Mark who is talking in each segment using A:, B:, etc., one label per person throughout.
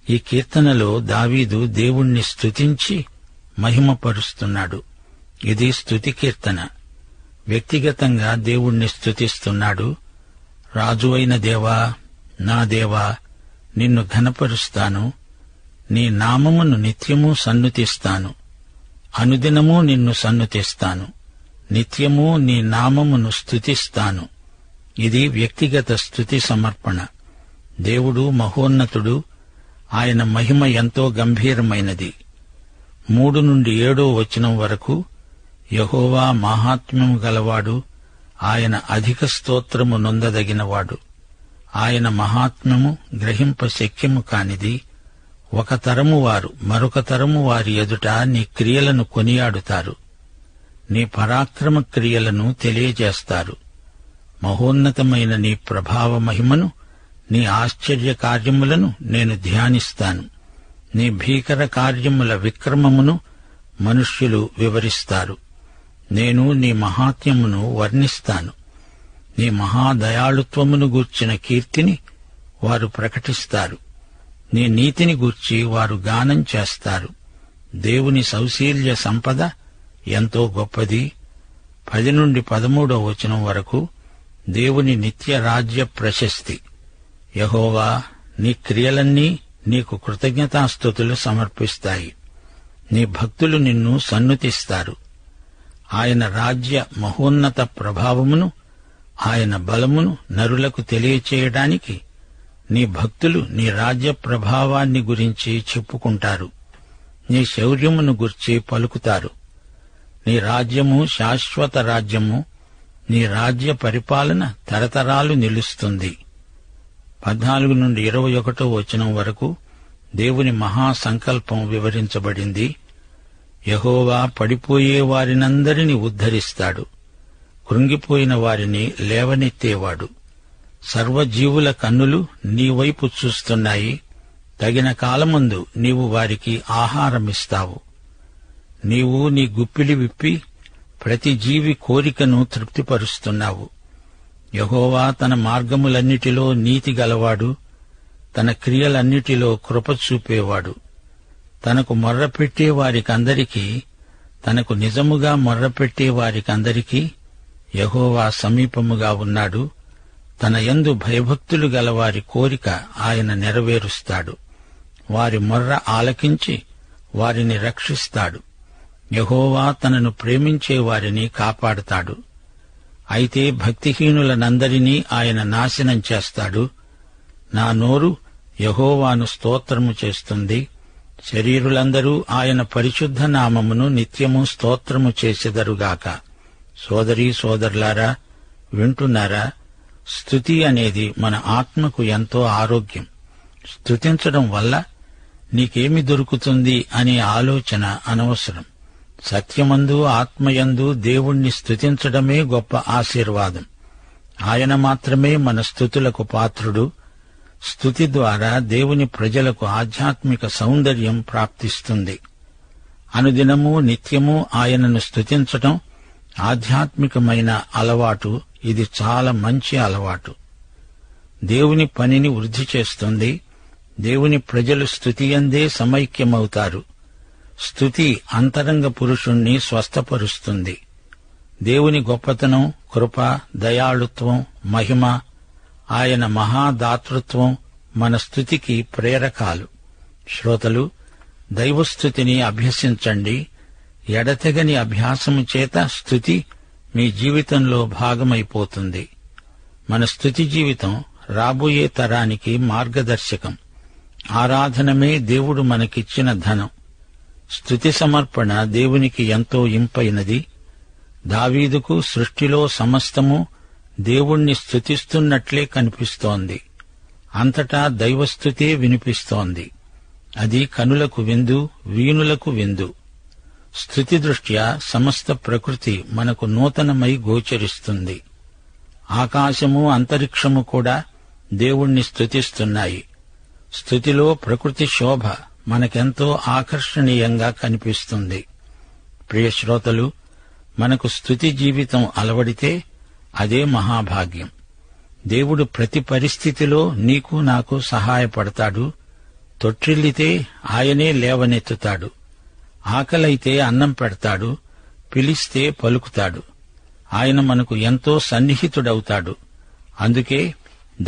A: ఈ కీర్తనలో దావీదు దేవుణ్ణి స్తుతించి మహిమపరుస్తున్నాడు. ఇది స్తుతి కీర్తన. వ్యక్తిగతంగా దేవుణ్ణి స్తుతిస్తున్నాడు. రాజువైన దేవా, నా దేవా, నిన్ను ఘనపరుస్తాను. నీ నామమును నిత్యము సన్నుతిస్తాను. అనుదినము నిన్ను సన్నుతిస్తాను. నిత్యము నీ నామమును స్తుతిస్తాను. ఇది వ్యక్తిగత స్తుతి సమర్పణ. దేవుడు మహోన్నతుడు. ఆయన మహిమ ఎంతో గంభీరమైనది. 3-7 వరకు యెహోవా మాహాత్మ్యము గలవాడు. ఆయన అధిక స్తోత్రము నొందదగినవాడు. ఆయన మహాత్మ్యము గ్రహింప శక్యము కానిది. ఒక తరము వారు మరొక తరము వారి ఎదుట నీ క్రియలను కొనియాడుతారు. నీ పరాక్రమ క్రియలను తెలియజేస్తారు. మహోన్నతమైన నీ ప్రభావ మహిమను, నీ ఆశ్చర్య కార్యములను నేను ధ్యానిస్తాను. నీ భీకర కార్యముల విక్రమమును మనుష్యులు వివరిస్తారు. నేను నీ మహాత్మ్యమును వర్ణిస్తాను. నీ మహాదయాళుత్వమును గూర్చిన కీర్తిని వారు ప్రకటిస్తారు. నీ నీతిని గూర్చి వారు గానం చేస్తారు. దేవుని సౌశీల్య సంపద ఎంతో గొప్పది. 10-13 వరకు దేవుని నిత్య రాజ్య ప్రశస్తి. యెహోవా, నీ క్రియలన్నీ నీకు కృతజ్ఞతాస్తుతులు సమర్పిస్తాయి. నీ భక్తులు నిన్ను సన్నుతిస్తారు. ఆయన రాజ్య మహోన్నత ప్రభావమును, ఆయన బలమును నరులకు తెలియచేయడానికి నీ భక్తులు నీ రాజ్య ప్రభావాన్ని గురించి చెప్పుకుంటారు. నీ శౌర్యమును గురించి పలుకుతారు. నీ రాజ్యము శాశ్వత రాజ్యము. నీ రాజ్య పరిపాలన తరతరాలు నిలుస్తుంది. 14-21 వరకు దేవుని మహాసంకల్పం వివరించబడింది. యెహోవా పడిపోయే వారినందరినీ ఉద్ధరిస్తాడు. కృంగిపోయిన వారిని లేవనెత్తేవాడు. సర్వజీవుల కన్నులు నీ వైపు చూస్తున్నాయి. తగిన కాలమందు నీవు వారికి ఆహారమిస్తావు. నీవు నీ గుప్పిలి విప్పి ప్రతి జీవి కోరికను తృప్తిపరుస్తున్నావు. యెహోవా తన మార్గములన్నిటిలో నీతి గలవాడు. తన క్రియలన్నిటిలో కృప చూపేవాడు. తనకు మొర్రపెట్టే వారికందరికీ, తనకు నిజముగా మొర్రపెట్టే వారికందరికీ యెహోవా సమీపముగా ఉన్నాడు. తన యందు భయభక్తులు గలవారి కోరిక ఆయన నెరవేరుస్తాడు. వారి మొర్ర ఆలకించి వారిని రక్షిస్తాడు. యెహోవా తనను ప్రేమించే వారిని కాపాడుతాడు. అయితే భక్తిహీనులనందరినీ ఆయన నాశనం చేస్తాడు. నా నోరు యెహోవాను స్తోత్రము చేస్తుంది. శరీరులందరూ ఆయన పరిశుద్ధ నామమును నిత్యము స్తోత్రము చేసెదరుగాక. సోదరీ సోదరులారా, వింటున్నారా? స్తుతి అనేది మన ఆత్మకు ఎంతో ఆరోగ్యం. స్తుతించడం వల్ల నీకేమి దొరుకుతుంది అనే ఆలోచన అనవసరం. సత్యమందు ఆత్మయందు దేవుణ్ణి స్తుతించడమే గొప్ప ఆశీర్వాదం. ఆయన మాత్రమే మన స్తుతులకు పాత్రుడు. స్తుతి ద్వారా దేవుని ప్రజలకు ఆధ్యాత్మిక సౌందర్యం ప్రాప్తిస్తుంది. అనుదినము నిత్యము ఆయనను స్తుతించటం ఆధ్యాత్మికమైన అలవాటు. ఇది చాలా మంచి అలవాటు. దేవుని పనిని వృద్ధి చేస్తుంది. దేవుని ప్రజలు స్తుతియందే సమైక్యమవుతారు. స్తుతి అంతరంగ పురుషుణ్ణి స్వస్థపరుస్తుంది. దేవుని గొప్పతనం, కృప, దయాళుత్వం, మహిమ, ఆయన మహాదాతృత్వం మన స్తుతికి ప్రేరకాలు. శ్రోతలు, దైవస్తుతిని అభ్యసించండి. ఎడతెగని అభ్యాసము చేత స్తుతి మీ జీవితంలో భాగమైపోతుంది. మన స్తుతి జీవితం రాబోయే తరానికి మార్గదర్శకం. ఆరాధనమే దేవుడు మనకిచ్చిన ధనం. స్తుతి సమర్పణ దేవునికి ఎంతో ఇంపైనది. దావీదుకు సృష్టిలో సమస్తము దేవుణ్ణి స్తుతిస్తున్నట్లే కనిపిస్తోంది. అంతటా దైవస్తుతే వినిపిస్తోంది. అది కనులకు విందు, వీణులకు విందు. స్తుతి దృష్ట్యా సమస్త ప్రకృతి మనకు నూతనమై గోచరిస్తుంది. ఆకాశము, అంతరిక్షము కూడా దేవుణ్ణి స్తుతిస్తున్నాయి. స్తుతిలో ప్రకృతి శోభ మనకెంతో ఆకర్షణీయంగా కనిపిస్తుంది. ప్రియ శ్రోతలు, మనకు స్తుతి జీవితం అలవడితే అదే మహాభాగ్యం. దేవుడు ప్రతి పరిస్థితిలో నీకు నాకు సహాయపడతాడు, తొట్టిల్లితే ఆయనే లేవనెత్తుతాడు. ఆకలైతే అన్నం పెడతాడు, పిలిస్తే పలుకుతాడు. ఆయన మనకు ఎంతో సన్నిహితుడవుతాడు. అందుకే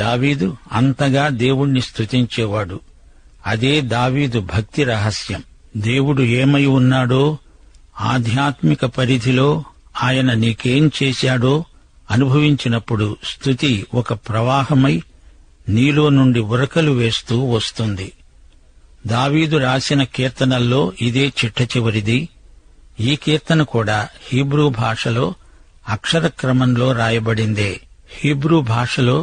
A: దావీదు అంతగా దేవుణ్ణి స్తుతించేవాడు. అదే దావీదు భక్తి రహస్యం. దేవుడు ఏమై ఉన్నాడో, ఆధ్యాత్మిక పరిధిలో ఆయన నీకేం చేశాడో అనుభవించినప్పుడు స్తుతి ఒక ప్రవాహమై నీలో నుండి ఉరకలు వేస్తూ వస్తుంది. దావీదు రాసిన కీర్తనల్లో ఇదే చిట్టచివరిది. ఈ కీర్తన కూడా హీబ్రూ భాషలో అక్షర క్రమంలో రాయబడిందే. హీబ్రూ భాషలో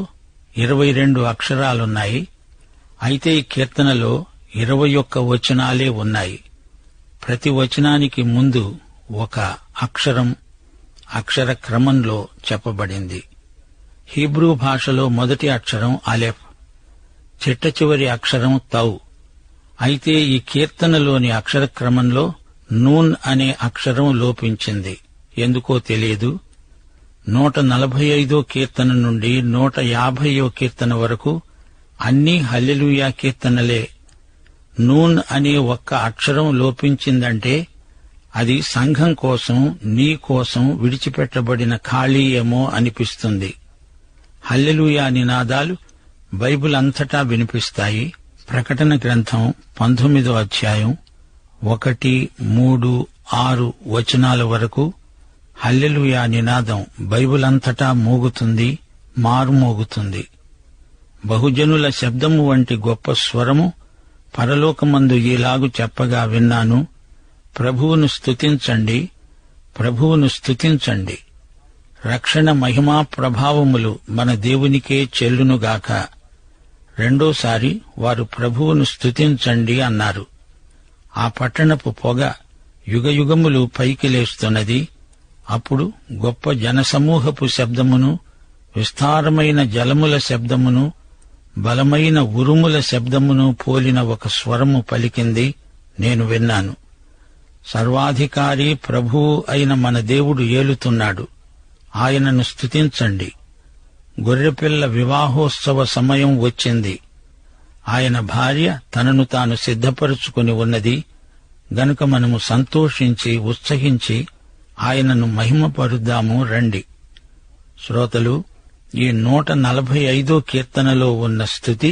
A: 22 అక్షరాలున్నాయి. అయితే ఈ కీర్తనలో 21 వచనాలే ఉన్నాయి. ప్రతి వచనానికి ముందు ఒక అక్షరం అక్షర క్రమంలో చెప్పబడింది. హీబ్రూ భాషలో మొదటి అక్షరం అలెఫ్, చిట్టచివరి అక్షరం తౌ. అయితే ఈ కీర్తనలోని అక్షర క్రమంలో నూన్ అనే అక్షరం లోపించింది. ఎందుకో తెలియదు. 145 కీర్తన నుండి 150 కీర్తన వరకు అన్నీ హల్లెలూయా కీర్తనలే. నూన్ అనే ఒక్క అక్షరం లోపించిందంటే అది సంఘం కోసం, నీ కోసం విడిచిపెట్టబడిన ఖాళీ ఏమో అనిపిస్తుంది. హల్లెలూయా నినాదాలు బైబిల్ అంతటా వినిపిస్తాయి. ప్రకటన గ్రంథం 19వ అధ్యాయం 1, 3, 6 వచనాల వరకు హల్లెలూయా నినాదం బైబిల్ అంతటా మోగుతుంది, మారుమోగుతుంది. బహుజనుల శబ్దము వంటి గొప్ప స్వరము పరలోకమందు ఈలాగు చెప్పగా విన్నాను, ప్రభువును స్తుతించండి, ప్రభువును స్తుతించండి. రక్షణ మహిమా ప్రభావములు మన దేవునికే చెల్లునుగాక. రెండోసారి వారు ప్రభువును స్తుతించండి అన్నారు. ఆ పట్టణపు పొగ యుగయుగములు పైకి లేస్తున్నది. అప్పుడు గొప్ప జనసమూహపు శబ్దమును, విస్తారమైన జలముల శబ్దమును, బలమైన ఉరుముల శబ్దమును పోలిన ఒక స్వరము పలికింది. నేను విన్నాను. సర్వాధికారి ప్రభువు అయిన మన దేవుడు ఏలుతున్నాడు. ఆయనను స్తుతించండి. గొర్రెపిల్ల వివాహోత్సవ సమయం వచ్చింది. ఆయన భార్య తనను తాను సిద్ధపరుచుకుని ఉన్నది గనుక మనము సంతోషించి ఉత్సహించి ఆయనను మహిమపరుద్దాము రండి. శ్రోతలు, ఈ 145 కీర్తనలో ఉన్న స్తుతి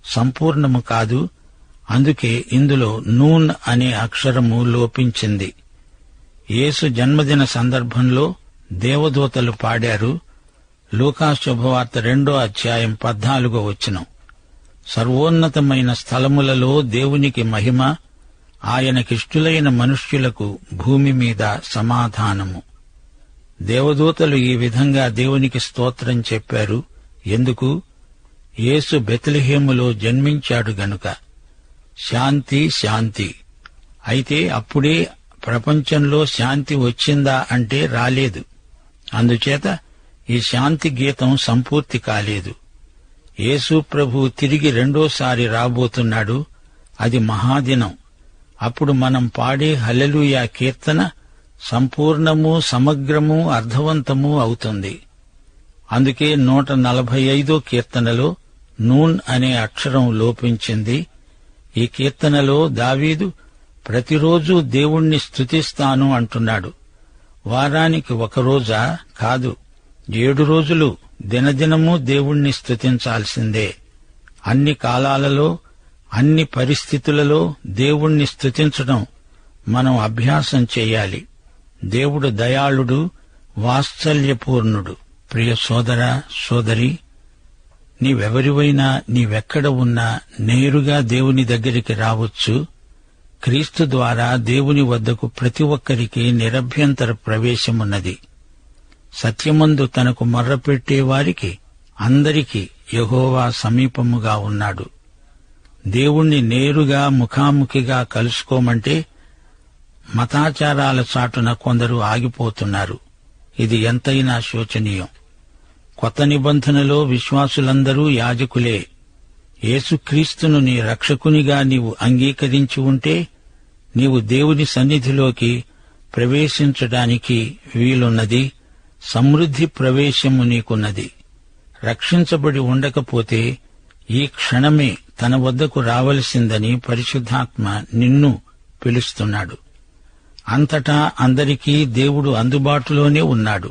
A: సంపూర్ణము కాదు. అందుకే ఇందులో నూన్ అనే అక్షరము లోపించింది. యేసు జన్మదిన సందర్భంలో దేవదూతలు పాడారు. లూకా శుభవార్త 2వ అధ్యాయం 14వ వచనం. సర్వోన్నతమైన స్థలములలో దేవునికి మహిమ, ఆయనకిష్టులైన మనుష్యులకు భూమి మీద సమాధానము. దేవదూతలు ఈ విధంగా దేవునికి స్తోత్రం చెప్పారు. ఎందుకు? యేసు బెత్లెహేములో జన్మించాడు గనుక. శాంతి శాంతి. అయితే అప్పుడే ప్రపంచంలో శాంతి వచ్చిందా అంటే రాలేదు. అందుచేత ఈ శాంతి గీతం సంపూర్తి కాలేదు. యేసు ప్రభు తిరిగి రెండోసారి రాబోతున్నాడు. అది మహాదినం. అప్పుడు మనం పాడే హల్లెలూయా కీర్తన సంపూర్ణము, సమగ్రము, అర్థవంతము అవుతుంది. అందుకే 145 కీర్తనలో నూన్ అనే అక్షరం లోపించింది. ఈ కీర్తనలో దావీదు ప్రతిరోజు దేవుణ్ణి స్తుతిస్తాను అంటున్నాడు. వారానికి ఒక రోజా? కాదు, 7 రోజులు దినదినము దేవుణ్ణి స్తుతించాల్సిందే. అన్ని కాలాలలో, అన్ని పరిస్థితులలో దేవుణ్ణి స్తుతించడం మనం అభ్యాసం చేయాలి. దేవుడు దయాళుడు, వాత్సల్యపూర్ణుడు. ప్రియ సోదరా, సోదరి, నీవెవరివైనా, నీవెక్కడ ఉన్నా నేరుగా దేవుని దగ్గరికి రావచ్చు. క్రీస్తు ద్వారా దేవుని వద్దకు ప్రతి ఒక్కరికి నిరభ్యంతర ప్రవేశమున్నది. సత్యమందు తనకు మొర్రపెట్టే వారికి అందరికీ యెహోవా సమీపముగా ఉన్నాడు. దేవుణ్ణి నేరుగా ముఖాముఖిగా కలుసుకోమంటే మతాచారాల చాటున కొందరు ఆగిపోతున్నారు. ఇది ఎంతైనా శోచనీయం. కొత్త నిబంధనలో విశ్వాసులందరూ యాజకులే. యేసుక్రీస్తును నీ రక్షకునిగా నీవు అంగీకరించి ఉంటే నీవు దేవుని సన్నిధిలోకి ప్రవేశించడానికి వీలున్నది. సమృద్ధి ప్రవేశము నీకున్నది. రక్షించబడి ఉండకపోతే ఈ క్షణమే తన వద్దకు రావలసిందని పరిశుద్ధాత్మ నిన్ను పిలుస్తున్నాడు. అంతటా అందరికీ దేవుడు అందుబాటులోనే ఉన్నాడు.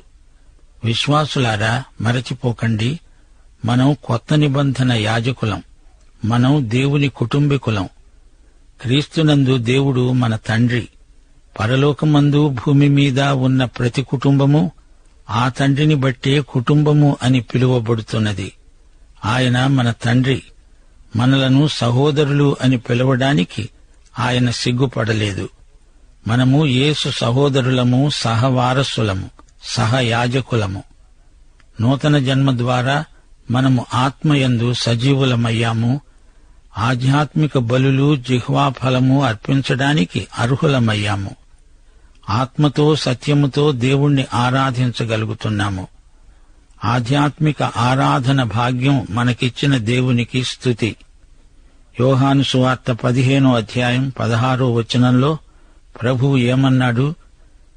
A: విశ్వాసులారా, మరచిపోకండి, మనం కొత్త నిబంధన యాజకులం. మనం దేవుని కుటుంబీకులం. క్రీస్తునందు దేవుడు మన తండ్రి. పరలోకమందు భూమి మీద ఉన్న ప్రతి కుటుంబము ఆ తండ్రిని బట్టే కుటుంబము అని పిలువబడుతున్నది. ఆయన మన తండ్రి. మనలను సహోదరులు అని పిలవడానికి ఆయన సిగ్గుపడలేదు. మనము యేసు సహోదరులము, సహవారసులము, సహయాజకులము. నూతన జన్మ ద్వారా మనము ఆత్మయందు సజీవులమయ్యాము. ఆధ్యాత్మిక బలులు, జిహ్వాఫలము అర్పించడానికి అర్హులమయ్యాము. ఆత్మతో సత్యముతో దేవుణ్ణి ఆరాధించగలుగుతున్నాము. ఆధ్యాత్మిక ఆరాధన భాగ్యం మనకిచ్చిన దేవునికి స్తుతి. యోహాను సువార్త 15వ అధ్యాయం 16వ వచనంలో ప్రభువు ఏమన్నాడు?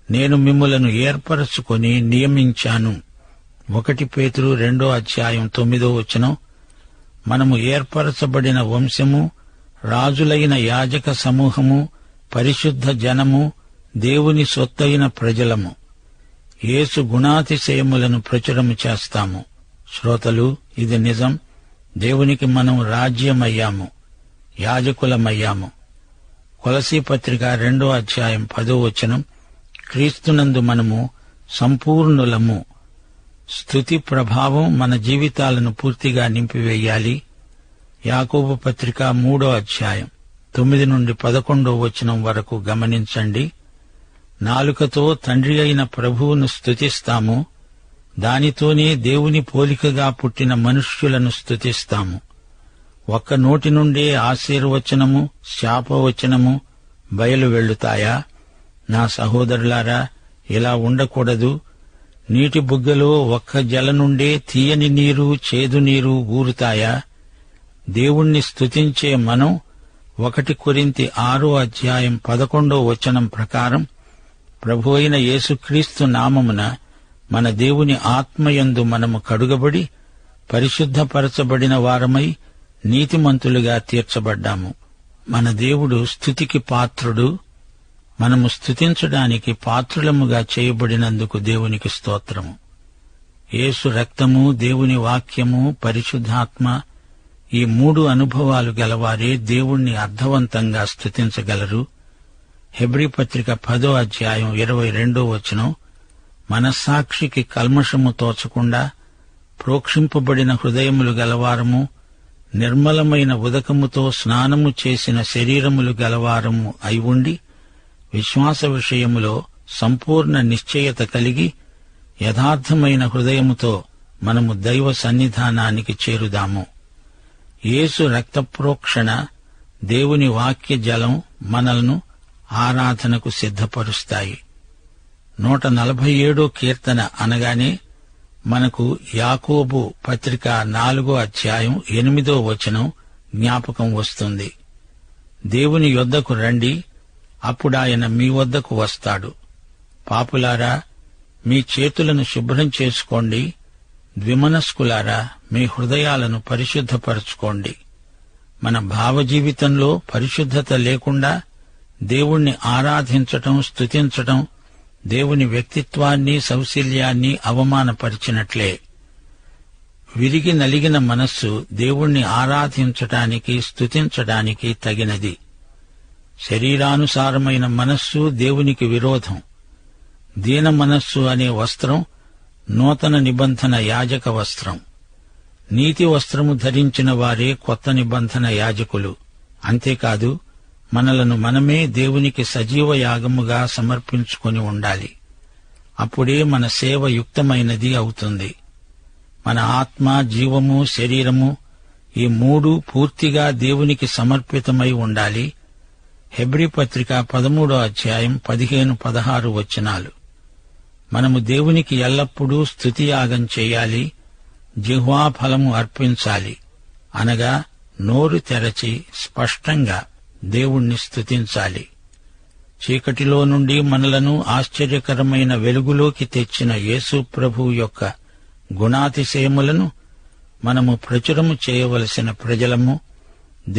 A: నేను మిమ్ములను ఏర్పరచుకొని నియమించాను. 1 పేతురు 2వ అధ్యాయం 9వ వచనం, మనము ఏర్పరచబడిన వంశము, రాజులైన యాజక సమూహము, పరిశుద్ధ జనము, దేవుని సొత్తైన ప్రజలము. యేసు గుణాతిశయములను ప్రచురము చేస్తాము. శ్రోతలు, ఇది నిజం. దేవునికి మనం రాజ్యమయ్యాము, యాజకులమయ్యాము. కొలసీ పత్రిక 2వ అధ్యాయం 10వ వచనం, క్రీస్తునందు మనము సంపూర్ణులము. స్తుతి ప్రభావం మన జీవితాలను పూర్తిగా నింపివేయాలి. యాకోబు పత్రిక 3వ అధ్యాయం 9 నుండి 11వ వచనం వరకు గమనించండి. నాలుకతో తండ్రి అయిన ప్రభువును స్తుతిస్తాము. దానితోనే దేవుని పోలికగా పుట్టిన మనుష్యులను స్తుతిస్తాము. ఒక్క నోటి నుండే ఆశీర్వచనము, శాపవచనము బయలు వెళ్లుతాయా? నా సహోదరులారా, ఇలా ఉండకూడదు. నీటి బుగ్గలో ఒక్క జల నుండే తీయని నీరు, చేదు నీరు ఊరుతాయా? దేవుణ్ణి స్తుతించే మనం 1 కొరింథీ 6వ అధ్యాయం 11వ వచనం ప్రకారం ప్రభు అయిన యేసుక్రీస్తు నామమున మన దేవుని ఆత్మయందు మనము కడుగబడి పరిశుద్ధపరచబడిన వారమై నీతిమంతులుగా తీర్చబడ్డాము. మన దేవుడు స్తుతికి పాత్రుడు. మనము స్తుతించడానికి పాత్రులముగా చేయబడినందుకు దేవునికి స్తోత్రము. యేసు రక్తము, దేవుని వాక్యము, పరిశుద్ధాత్మ, ఈ 3 అనుభవాలు గలవారే దేవుణ్ణి అర్థవంతంగా స్తుతించగలరు. హెబ్రీ పత్రిక 10వ అధ్యాయం 22వ వచనం, మనస్సాక్షికి కల్మషము తోచకుండా ప్రోక్షింపబడిన హృదయములు గలవారము, నిర్మలమైన ఉదకముతో స్నానము చేసిన శరీరములు గలవారము అయి ఉండి, విశ్వాస విషయములో సంపూర్ణ నిశ్చయత కలిగి యథార్థమైన హృదయముతో మనము దైవ సన్నిధానానికి చేరుదాము. యేసు రక్తప్రోక్షణ, దేవుని వాక్య జలం మనలను ఆరాధనకు సిద్ధపరుస్తాయి. 147 కీర్తన అనగానే మనకు యాకోబు పత్రిక 4వ అధ్యాయం 8వ వచనం జ్ఞాపకం వస్తుంది. దేవుని యొద్దకు రండి, అప్పుడాయన మీ వద్దకు వస్తాడు. పాపులారా, మీ చేతులను శుభ్రం చేసుకోండి. ద్విమనస్కులారా, మీ హృదయాలను పరిశుద్ధపరచుకోండి. మన భావజీవితంలో పరిశుద్ధత లేకుండా దేవుణ్ణి ఆరాధించటం, స్తుతించటం దేవుని వ్యక్తిత్వాన్ని, సౌశల్యాన్ని అవమానపరిచినట్లే. విరిగి నలిగిన మనస్సు దేవుణ్ణి ఆరాధించటానికి, స్తుతించడానికి తగినది. శరీరానుసారమైన మనస్సు దేవునికి విరోధం. దీన మనస్సు అనే వస్త్రం నూతన నిబంధన యాజక వస్త్రం. నీతి వస్త్రము ధరించిన వారే కొత్త నిబంధన యాజకులు. అంతేకాదు, మనలను మనమే దేవునికి సజీవ యాగముగా సమర్పించుకొని ఉండాలి. అప్పుడే మన సేవ యుక్తమైనది అవుతుంది. మన ఆత్మ, జీవము, శరీరము ఈ 3 పూర్తిగా దేవునికి సమర్పితమై ఉండాలి. హెబ్రీ పత్రిక 13వ అధ్యాయం 15-16 వచనాలు. మనము దేవునికి ఎల్లప్పుడూ స్తుతియాగం చేయాలి, జిహ్వాఫలము అర్పించాలి. అనగా నోరు తెరచి స్పష్టంగా దేవుణ్ణి స్తుతించాలి. చీకటిలో నుండి మనలను ఆశ్చర్యకరమైన వెలుగులోకి తెచ్చిన యేసు ప్రభువు యొక్క గుణాతిశయములను మనము ప్రచురము చేయవలసిన ప్రజలము.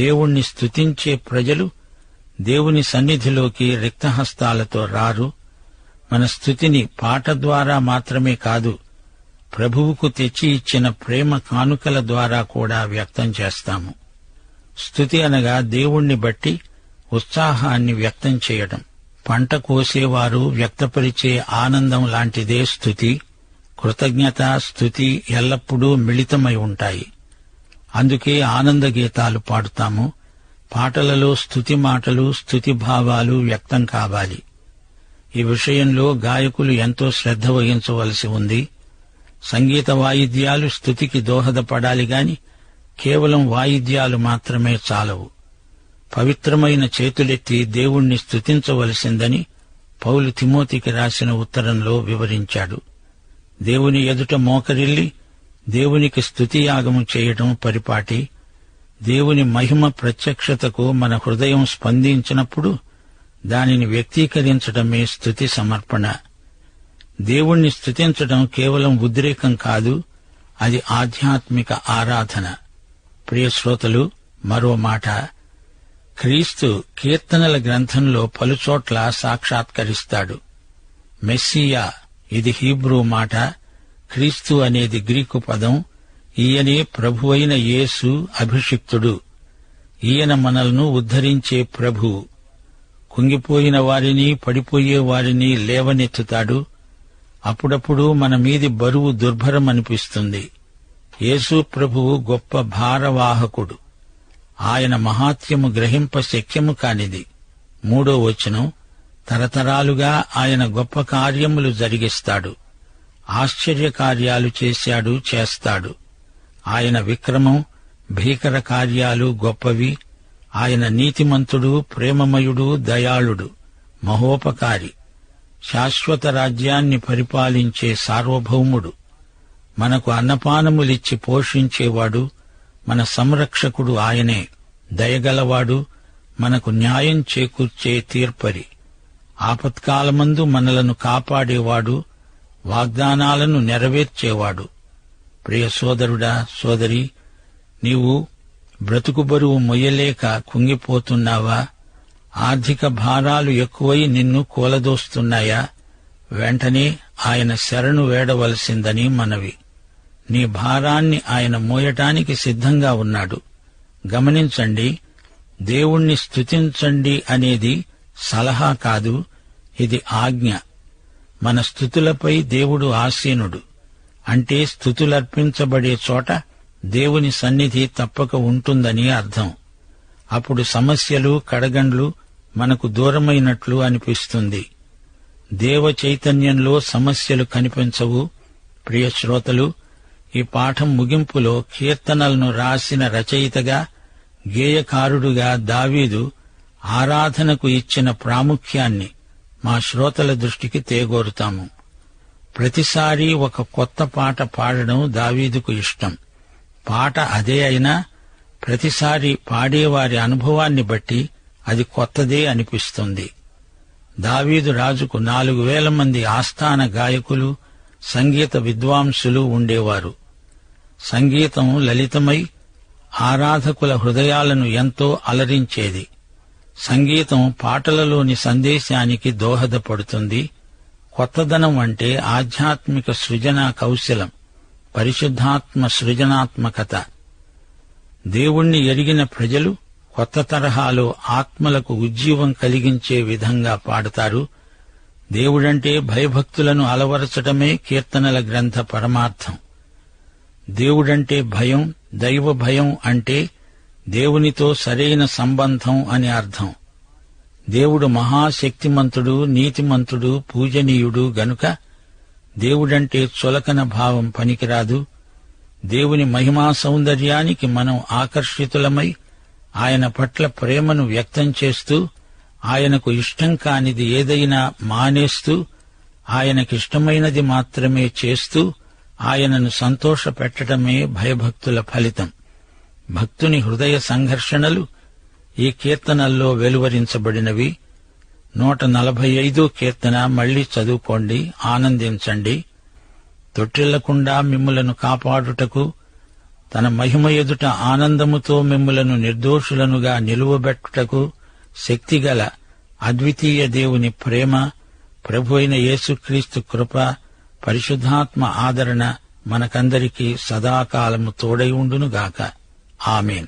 A: దేవుణ్ణి స్తుతించే ప్రజలు దేవుని సన్నిధిలోకి రిక్తహస్తాలతో రారు. మన స్తుతిని పాట ద్వారా మాత్రమే కాదు, ప్రభువుకు తెచ్చి ఇచ్చిన ప్రేమ కానుకల ద్వారా కూడా వ్యక్తం చేస్తాము. స్తుతి అనగా దేవుణ్ణి బట్టి ఉత్సాహాన్ని వ్యక్తం చేయడం. పంట కోసేవారు వ్యక్తపరిచే ఆనందం లాంటిదే స్తుతి. కృతజ్ఞత, స్తుతి ఎల్లప్పుడూ మిళితమై ఉంటాయి. అందుకే ఆనంద గీతాలు పాడుతాము. పాటలలో స్తుతి మాటలు, స్తుతి భావాలు వ్యక్తం కావాలి. ఈ విషయంలో గాయకులు ఎంతో శ్రద్ధ వహించవలసి ఉంది. సంగీత వాయిద్యాలు స్తుతికి దోహదపడాలి గాని కేవలం వాయిద్యాలు మాత్రమే చాలవు. పవిత్రమైన చేతులెత్తి దేవుణ్ణి స్తుతించవలసిందని పౌలు తిమోతికి రాసిన ఉత్తరంలో వివరించాడు. దేవుని ఎదుట మోకరిల్లి దేవునికి స్తుతియాగము చేయటం పరిపాటి. దేవుని మహిమ ప్రత్యక్షతకు మన హృదయం స్పందించినప్పుడు దానిని వ్యక్తీకరించడమే స్తుతి సమర్పణ. దేవుణ్ణి స్తుతించడం కేవలం ఉద్రేకం కాదు, అది ఆధ్యాత్మిక ఆరాధన. ప్రియ శ్రోతలు, మరో మాట, క్రీస్తు కీర్తనల గ్రంథంలో పలుచోట్ల సాక్షాత్కరిస్తాడు. మెస్సియా, ఇది హీబ్రూ మాట. క్రీస్తు అనేది గ్రీకు పదం. ఈయనే ప్రభువైన యేసు అభిషిక్తుడు. ఈయన మనల్ని ఉద్ధరించే ప్రభువు. కుంగిపోయిన వారిని, పడిపోయే వారిని లేవనెత్తుతాడు. అప్పుడప్పుడు మన మీది బరువు దుర్భరమనిపిస్తుంది. యేసు ప్రభువు గొప్ప భారవాహకుడు. ఆయన మహాత్యము గ్రహింప శక్యము కానిది. 3వ వచనం, తరతరాలుగా ఆయన గొప్ప కార్యములు జరిగిస్తాడు. ఆశ్చర్యకార్యాలు చేశాడు, చేస్తాడు. ఆయన విక్రమం, భీకర కార్యాలు గొప్పవి. ఆయన నీతిమంతుడు, ప్రేమమయుడు, దయాళుడు, మహోపకారి, శాశ్వత రాజ్యాన్ని పరిపాలించే సార్వభౌముడు, మనకు అన్నపానములిచ్చి పోషించేవాడు, మన సంరక్షకుడు ఆయనే. దయగలవాడు, మనకు న్యాయం చేకూర్చే తీర్పరి, ఆపత్కాలమందు మనలను కాపాడేవాడు, వాగ్దానాలను నెరవేర్చేవాడు. ప్రియ సోదరుడా, సోదరి, నీవు బ్రతుకు బరువు మొయ్యలేక కుంగిపోతున్నావా? ఆర్థిక భారాలు ఎక్కువై నిన్ను కూలదోస్తున్నాయా? వెంటనే ఆయన శరణు వేడవలసిందని మనవి. నీ భారాన్ని ఆయన మోయటానికి సిద్ధంగా ఉన్నాడు. గమనించండి, దేవుణ్ణి స్తుతించండి అనేది సలహా కాదు, ఇది ఆజ్ఞ. మన స్తుతులపై దేవుడు ఆసీనుడు. అంటే స్తుతులర్పించబడే చోట దేవుని సన్నిధి తప్పక ఉంటుందని అర్థం. అప్పుడు సమస్యలు, కడగండ్లు మనకు దూరమైనట్లు అనిపిస్తుంది. దేవ చైతన్యంలో సమస్యలు కనిపించవు. ప్రియ శ్రోతలు, ఈ పాఠం ముగింపులో కీర్తనలను రాసిన రచయితగా, గేయకారుడుగా దావీదు ఆరాధనకు ఇచ్చిన ప్రాముఖ్యాన్ని మా శ్రోతల దృష్టికి తేగోరుతాము. ప్రతిసారీ ఒక కొత్త పాట పాడడం దావీదుకు ఇష్టం. పాట అదే అయినా ప్రతిసారి పాడేవారి అనుభవాన్ని బట్టి అది కొత్తదే అనిపిస్తుంది. దావీదు రాజుకు 4,000 మంది ఆస్థాన గాయకులు, సంగీత విద్వాంసులు ఉండేవారు. సంగీతం లలితమై ఆరాధకుల హృదయాలను ఎంతో అలరించేది. సంగీతం పాటలలోని సందేశానికి దోహదపడుతుంది. కొత్తదనం అంటే ఆధ్యాత్మిక సృజనా కౌశలం, పరిశుద్ధాత్మ సృజనాత్మకత. దేవుణ్ణి ఎరిగిన ప్రజలు కొత్త తరహాలో ఆత్మలకు ఉజ్జీవం కలిగించే విధంగా పాడతారు. దేవుడంటే భయభక్తులను అలవరచటమే కీర్తనల గ్రంథ పరమార్థం. దేవుడంటే భయం, దైవ భయం అంటే దేవునితో సరైన సంబంధం అని అర్థం. దేవుడు మహాశక్తిమంతుడు, నీతిమంతుడు, పూజనీయుడు గనుక దేవుడంటే చులకన భావం పనికిరాదు. దేవుని మహిమా సౌందర్యానికి మనం ఆకర్షితులమై ఆయన పట్ల ప్రేమను వ్యక్తం చేస్తూ, ఆయనకు ఇష్టం కానిది ఏదైనా మానేస్తూ, ఆయనకిష్టమైనది మాత్రమే చేస్తూ ఆయనను సంతోషపెట్టడమే భయభక్తుల ఫలితం. భక్తుని హృదయ సంఘర్షణలు ఈ కీర్తనల్లో వెలువరించబడినవి. 145 కీర్తన మళ్లీ చదువుకోండి, ఆనందించండి. తొట్టిల్లకుండా మిమ్ములను కాపాడుటకు తన మహిమ ఎదుట ఆనందముతో మిమ్ములను నిర్దోషులనుగా నిలువబెట్టుటకు శక్తిగల అద్వితీయ దేవుని ప్రేమ, ప్రభువైన యేసుక్రీస్తు కృప, పరిశుద్ధాత్మ ఆదరణ మనకందరికీ సదాకాలము తోడై ఉండునుగాక. ఆమేన్.